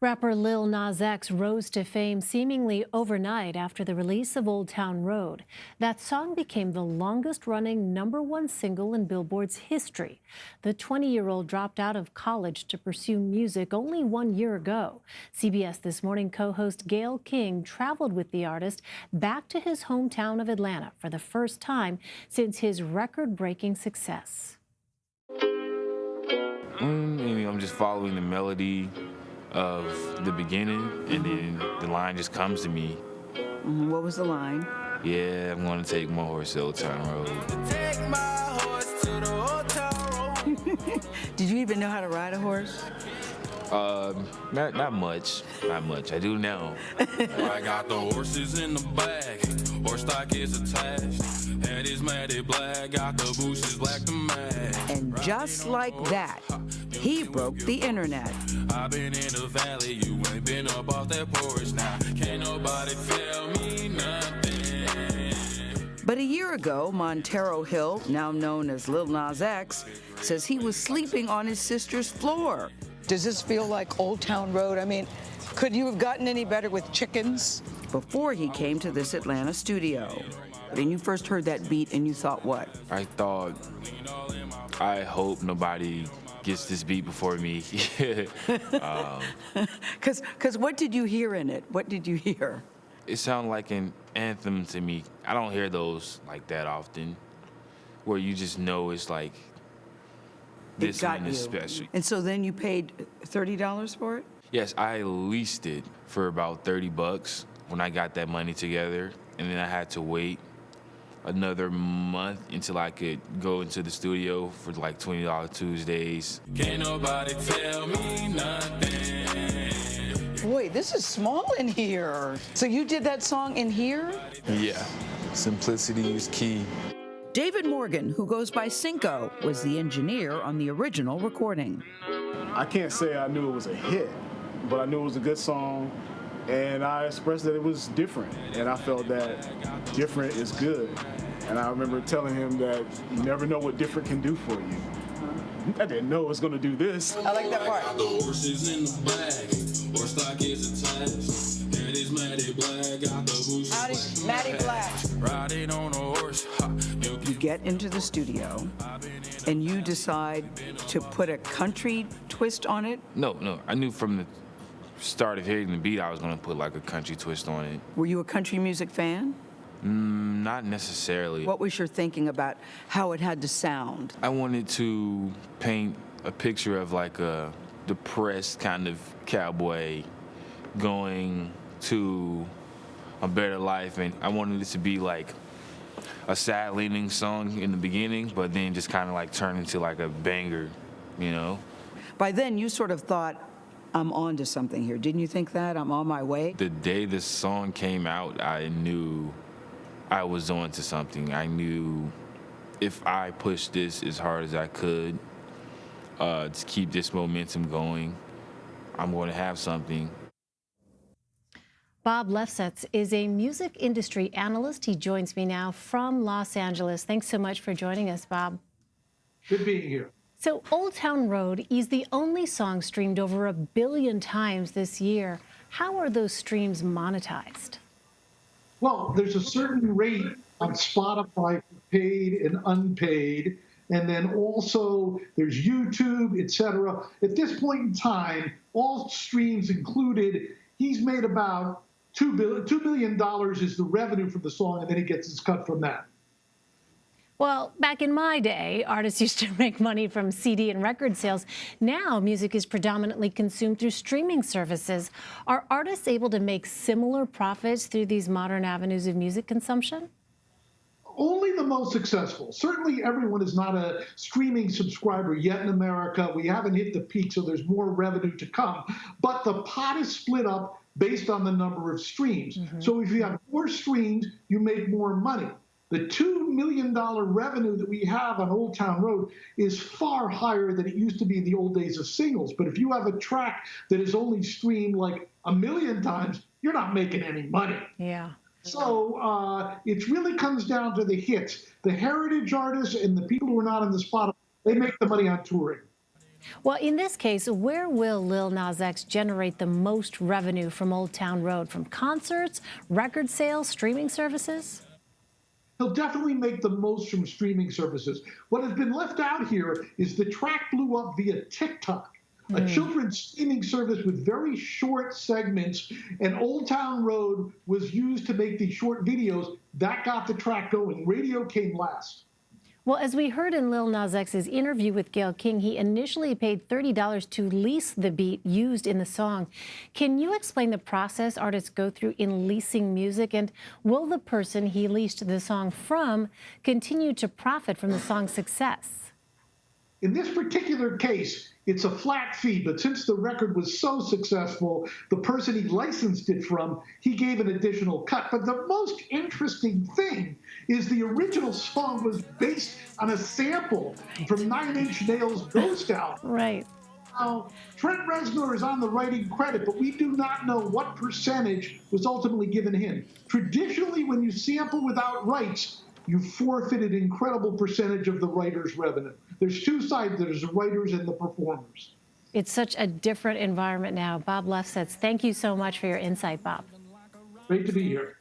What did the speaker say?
Rapper Lil Nas X rose to fame seemingly overnight after the release of Old Town Road. That song became the longest-running #1 single in Billboard's history. The 20-year-old dropped out of college to pursue music only 1 year ago. CBS This Morning co-host Gayle King traveled with the artist back to his hometown of Atlanta for the first time since his record-breaking success. I'm just following the melody of the beginning, and then the line just comes to me. What was the line? Yeah, I'm gonna take my horse to Old Town Road. Take my horse to the Old Town Road. Did you even know how to ride a horse? Not much. I do now. I got the horses in the bag. Horse stock is attached. Head is matted black. Got the bushes black to match. And just like that, he broke the internet. I've been in the valley. You ain't been up off that porch now. Can't nobody tell me nothing. But a year ago, Montero Hill, now known as Lil Nas X, says he was sleeping on his sister's floor. Does this feel like Old Town Road? I mean, could you have gotten any better with chickens? Before he came to this Atlanta studio. When you first heard that beat and you thought what? I thought, I hope nobody gets this beat before me. Because what did you hear in it? What did you hear? It sounded like an anthem to me. I don't hear those like that often, where you just know it's like, this one is special. And so then you paid $30 for it? Yes, I leased it for about $30 when I got that money together, and then I had to wait another month until I could go into the studio for like $20 Tuesdays. Can't nobody tell me nothing. Boy, this is small in here. So you did that song in here? Yeah, simplicity is key. David Morgan, who goes by Cinco, was the engineer on the original recording. I can't say I knew it was a hit, but I knew it was a good song, and I expressed that it was different, and I felt that different is good. And I remember telling him that you never know what different can do for you. I didn't know it was going to do this. I like that part. The horses in the bag. Horse stock is attached. Head is matted black. Got the bushes Howdy, Matty Black. riding on a horse. You get into the studio, and you decide to put a country twist on it? No, I knew from the start of hearing the beat I was gonna put like a country twist on it. Were you a country music fan? Not necessarily. What was your thinking about how it had to sound? I wanted to paint a picture of like a depressed kind of cowboy going to a better life, and I wanted it to be like a sad leaning song in the beginning, but then just kind of like turn into like a banger, you know? By then, you sort of thought, I'm on to something here. Didn't you think that? I'm on my way? The day the song came out, I knew I was on to something. I knew if I pushed this as hard as I could to keep this momentum going, I'm going to have something. Bob Lefsetz is a music industry analyst. He joins me now from Los Angeles. Thanks so much for joining us, Bob. Good being here. So Old Town Road is the only song streamed over 1 billion times this year. How are those streams monetized? Well, there's a certain rate on Spotify for paid and unpaid, and then also there's YouTube, etc. At this point in time, all streams included, he's made about $2 billion is the revenue from the song, and then he gets his cut from that. Well, back in my day, artists used to make money from CD and record sales. Now, music is predominantly consumed through streaming services. Are artists able to make similar profits through these modern avenues of music consumption? Only the most successful. Certainly everyone is not a streaming subscriber yet in America. We haven't hit the peak, so there's more revenue to come. But the pot is split up based on the number of streams. So if you have more streams, you make more money. The $2 million revenue that we have on Old Town Road is far higher than it used to be in the old days of singles. But if you have a track that is only streamed like 1 million times, you're not making any money. Yeah. So it really comes down to the hits. The heritage artists and the people who are not on the spot, they make the money on touring. Well, in this case, where will Lil Nas X generate the most revenue from Old Town Road? From concerts, record sales, streaming services? He'll definitely make the most from streaming services. What has been left out here is the track blew up via TikTok, a children's streaming service with very short segments, and Old Town Road was used to make these short videos. That got the track going. Radio came last. Well, as we heard in Lil Nas X's interview with Gayle King, he initially paid $30 to lease the beat used in the song. Can you explain the process artists go through in leasing music? And will the person he leased the song from continue to profit from the song's success? In this particular case, it's a flat fee, but since the record was so successful, the person he licensed it from, he gave an additional cut. But the most interesting thing is the original song was based on a sample from Nine Inch Nails' Ghost album. Right. Now, Trent Reznor is on the writing credit, but we do not know what percentage was ultimately given him. Traditionally, when you sample without rights, you forfeit an incredible percentage of the writer's revenue. There's two sides. There's the writers and the performers. It's such a different environment now. Bob Lefsetz, thank you so much for your insight, Bob. Great to be here.